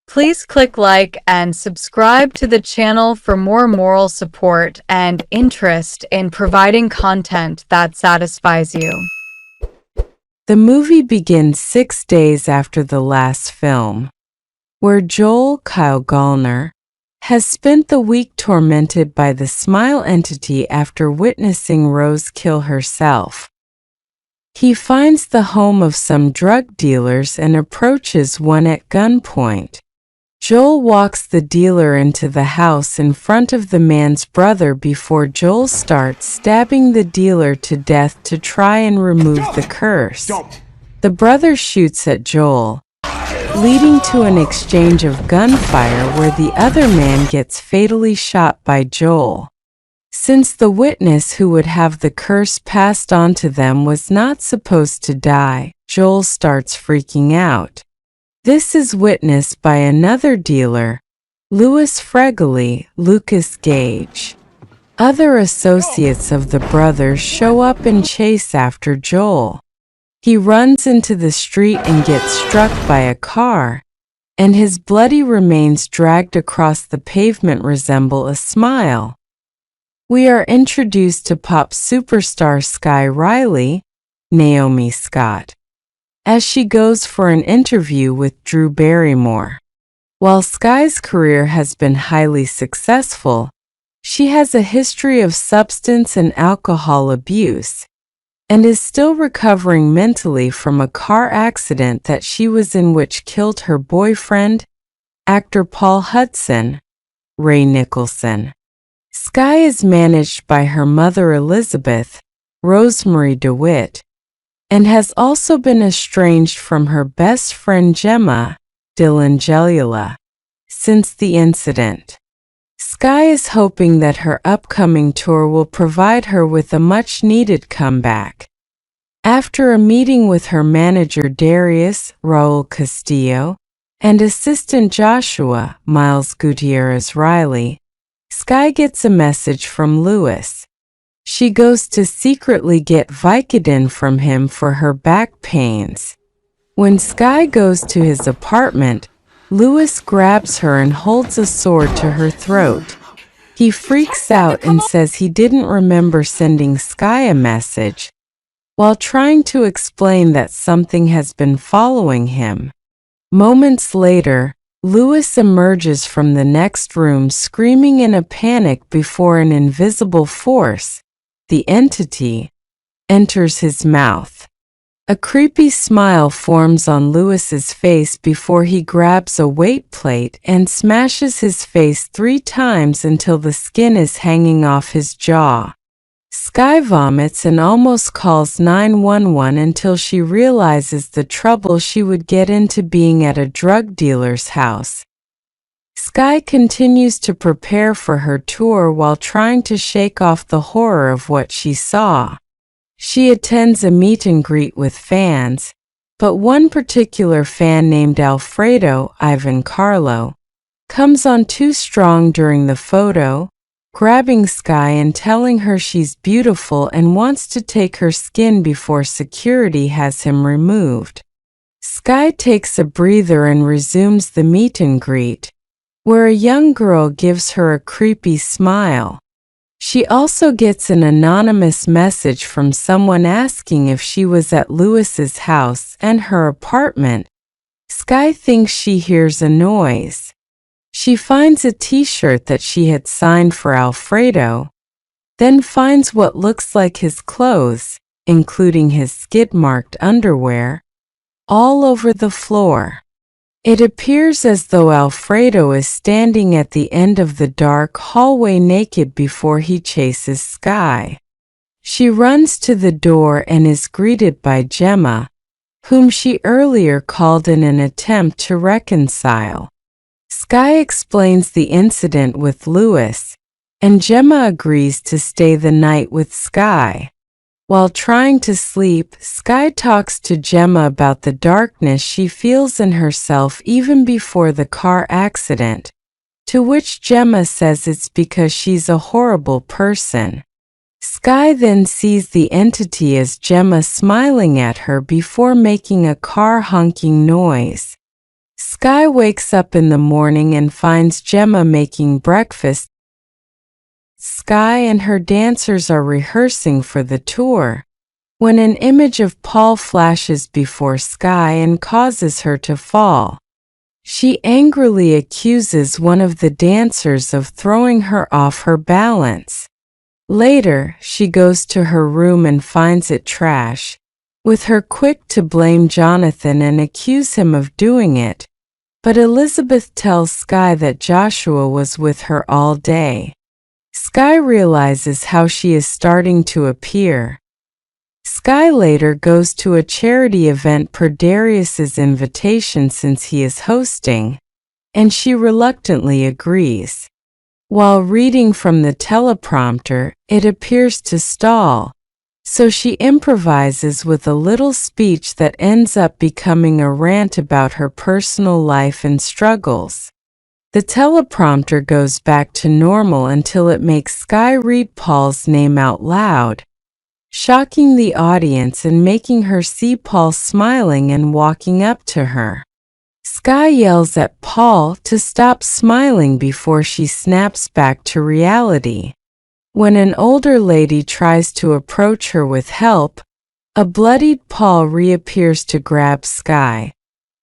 Please click like and subscribe to the channel for more moral support and interest in providing content that satisfies you. The movie begins 6 days after the last film, where Joel Kyle Gallner has spent the week tormented by the Smile entity after witnessing Rose kill herself. He finds the home of some drug dealers and approaches one at gunpoint. Joel walks the dealer into the house in front of the man's brother before Joel starts stabbing the dealer to death to try and remove the curse. The brother shoots at Joel, leading to an exchange of gunfire where the other man gets fatally shot by Joel. Since the witness who would have the curse passed on to them was not supposed to die, Joel starts freaking out. This is witnessed by another dealer, Louis Fregoli, Lucas Gage. Other associates of the brothers show up and chase after Joel. He runs into the street and gets struck by a car, and his bloody remains dragged across the pavement resemble a smile. We are introduced to pop superstar Skye Riley, Naomi Scott, as she goes for an interview with Drew Barrymore. While Skye's career has been highly successful, she has a history of substance and alcohol abuse, and is still recovering mentally from a car accident that she was in which killed her boyfriend, actor Paul Hudson, Ray Nicholson. Skye is managed by her mother Elizabeth, Rosemary DeWitt, and has also been estranged from her best friend Gemma, Dylan Gelula, since the incident. Skye is hoping that her upcoming tour will provide her with a much-needed comeback. After a meeting with her manager Darius, Raul Castillo, and assistant Joshua, Miles Gutierrez Riley, Skye gets a message from Louis. She goes to secretly get Vicodin from him for her back pains. When Skye goes to his apartment, Louis grabs her and holds a sword to her throat. He freaks out and says he didn't remember sending Skye a message, while trying to explain that something has been following him. Moments later, Louis emerges from the next room screaming in a panic before an invisible force, the entity, enters his mouth. A creepy smile forms on Louis's face before he grabs a weight plate and smashes his face 3 times until the skin is hanging off his jaw. Skye vomits and almost calls 911 until she realizes the trouble she would get into being at a drug dealer's house. Skye continues to prepare for her tour while trying to shake off the horror of what she saw. She attends a meet and greet with fans, but one particular fan named Alfredo Ivan Carlo comes on too strong during the photo, grabbing Skye and telling her she's beautiful and wants to take her skin before security has him removed. Skye takes a breather and resumes the meet and greet, where a young girl gives her a creepy smile. She also gets an anonymous message from someone asking if she was at Louis's house and her apartment. Skye thinks she hears a noise. She finds a t-shirt that she had signed for Alfredo, then finds what looks like his clothes, including his skid-marked underwear, all over the floor. It appears as though Alfredo is standing at the end of the dark hallway naked before he chases Skye. She runs to the door and is greeted by Gemma, whom she earlier called in an attempt to reconcile. Skye explains the incident with Louis, and Gemma agrees to stay the night with Skye. While trying to sleep, Skye talks to Gemma about the darkness she feels in herself even before the car accident, to which Gemma says it's because she's a horrible person. Skye then sees the entity as Gemma smiling at her before making a car honking noise. Skye wakes up in the morning and finds Gemma making breakfast. Skye and her dancers are rehearsing for the tour, when an image of Paul flashes before Skye and causes her to fall. She angrily accuses one of the dancers of throwing her off her balance. Later, she goes to her room and finds it trash, with her quick to blame Jonathan and accuse him of doing it, but Elizabeth tells Skye that Joshua was with her all day. Skye realizes how she is starting to appear. Skye later goes to a charity event per Darius's invitation since he is hosting, and she reluctantly agrees. While reading from the teleprompter, it appears to stall, so she improvises with a little speech that ends up becoming a rant about her personal life and struggles. The teleprompter goes back to normal until it makes Skye read Paul's name out loud, shocking the audience and making her see Paul smiling and walking up to her. Skye yells at Paul to stop smiling before she snaps back to reality. When an older lady tries to approach her with help, a bloodied Paul reappears to grab Skye,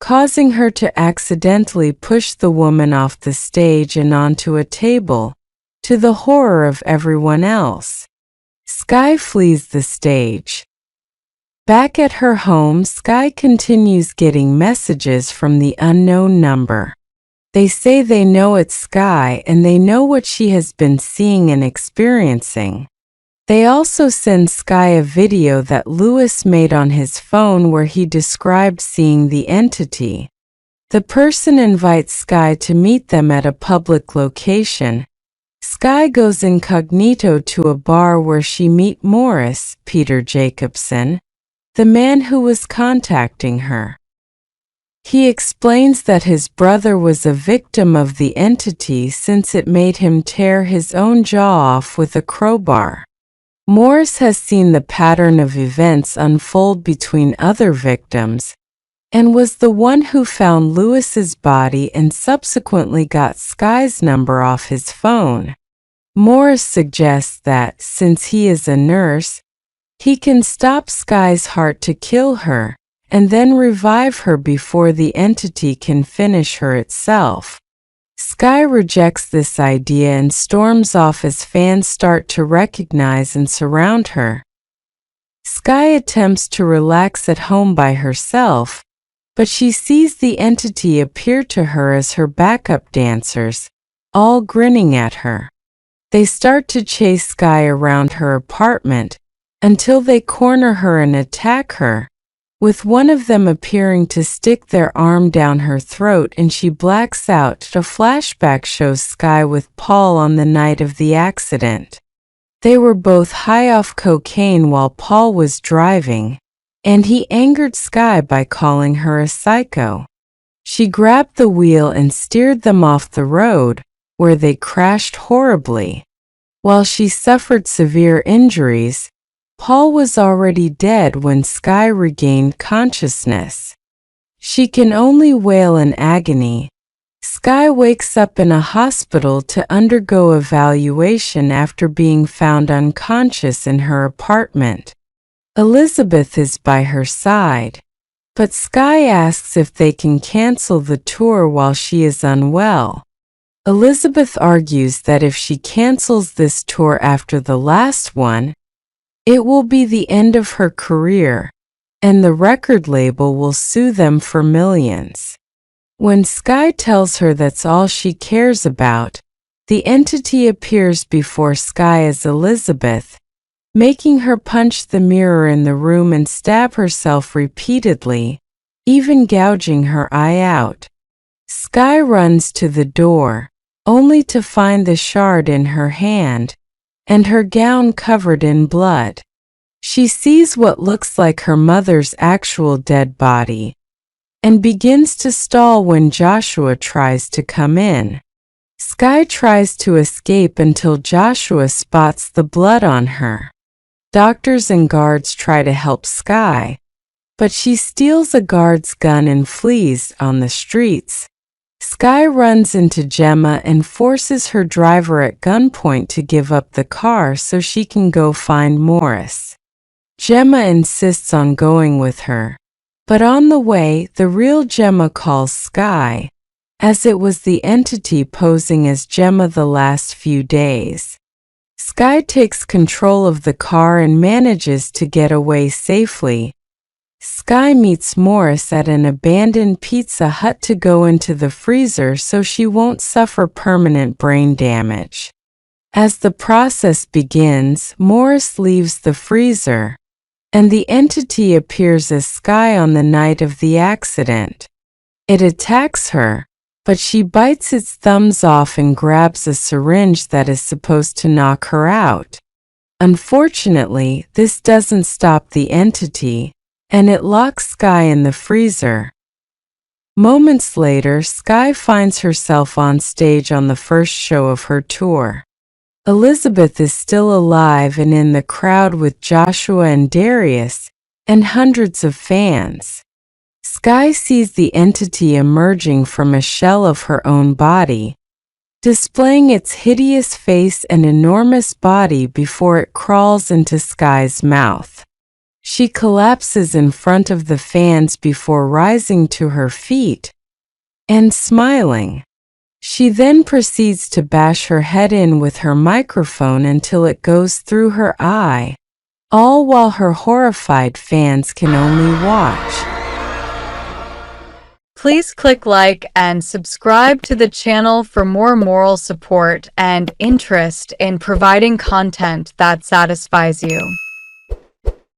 causing her to accidentally push the woman off the stage and onto a table, to the horror of everyone else. Skye flees the stage. Back at her home, Skye continues getting messages from the unknown number. They say they know it's Skye and they know what she has been seeing and experiencing. They also send Skye a video that Lewis made on his phone where he described seeing the entity. The person invites Skye to meet them at a public location. Skye goes incognito to a bar where she meets Morris, Peter Jacobson, the man who was contacting her. He explains that his brother was a victim of the entity since it made him tear his own jaw off with a crowbar. Morris has seen the pattern of events unfold between other victims, and was the one who found Lewis's body and subsequently got Skye's number off his phone. Morris suggests that, since he is a nurse, he can stop Skye's heart to kill her, and then revive her before the entity can finish her itself. Skye rejects this idea and storms off as fans start to recognize and surround her. Skye attempts to relax at home by herself, but she sees the entity appear to her as her backup dancers, all grinning at her. They start to chase Skye around her apartment until they corner her and attack her, with one of them appearing to stick their arm down her throat and she blacks out. A flashback shows Skye with Paul on the night of the accident. They were both high off cocaine while Paul was driving, and he angered Skye by calling her a psycho. She grabbed the wheel and steered them off the road, where they crashed horribly. While she suffered severe injuries, Paul was already dead when Skye regained consciousness. She can only wail in agony. Skye wakes up in a hospital to undergo evaluation after being found unconscious in her apartment. Elizabeth is by her side, but Skye asks if they can cancel the tour while she is unwell. Elizabeth argues that if she cancels this tour after the last one, it will be the end of her career, and the record label will sue them for millions. When Skye tells her that's all she cares about, the entity appears before Skye as Elizabeth, making her punch the mirror in the room and stab herself repeatedly, even gouging her eye out. Skye runs to the door, only to find the shard in her hand, and her gown covered in blood. She sees what looks like her mother's actual dead body, and begins to stall when Joshua tries to come in. Skye tries to escape until Joshua spots the blood on her. Doctors and guards try to help Skye, but she steals a guard's gun and flees on the streets. Skye runs into Gemma and forces her driver at gunpoint to give up the car so she can go find Morris. Gemma insists on going with her, but on the way, the real Gemma calls Skye, as it was the entity posing as Gemma the last few days. Skye takes control of the car and manages to get away safely. Skye meets Morris at an abandoned Pizza Hut to go into the freezer so she won't suffer permanent brain damage. As the process begins, Morris leaves the freezer, and the entity appears as Skye on the night of the accident. It attacks her, but she bites its thumbs off and grabs a syringe that is supposed to knock her out. Unfortunately, this doesn't stop the entity, and it locks Skye in the freezer. Moments later, Skye finds herself on stage on the first show of her tour. Elizabeth is still alive and in the crowd with Joshua and Darius, and hundreds of fans. Skye sees the entity emerging from a shell of her own body, displaying its hideous face and enormous body before it crawls into Skye's mouth. She collapses in front of the fans before rising to her feet and smiling. She then proceeds to bash her head in with her microphone until it goes through her eye, all while her horrified fans can only watch. Please click like and subscribe to the channel for more moral support and interest in providing content that satisfies you.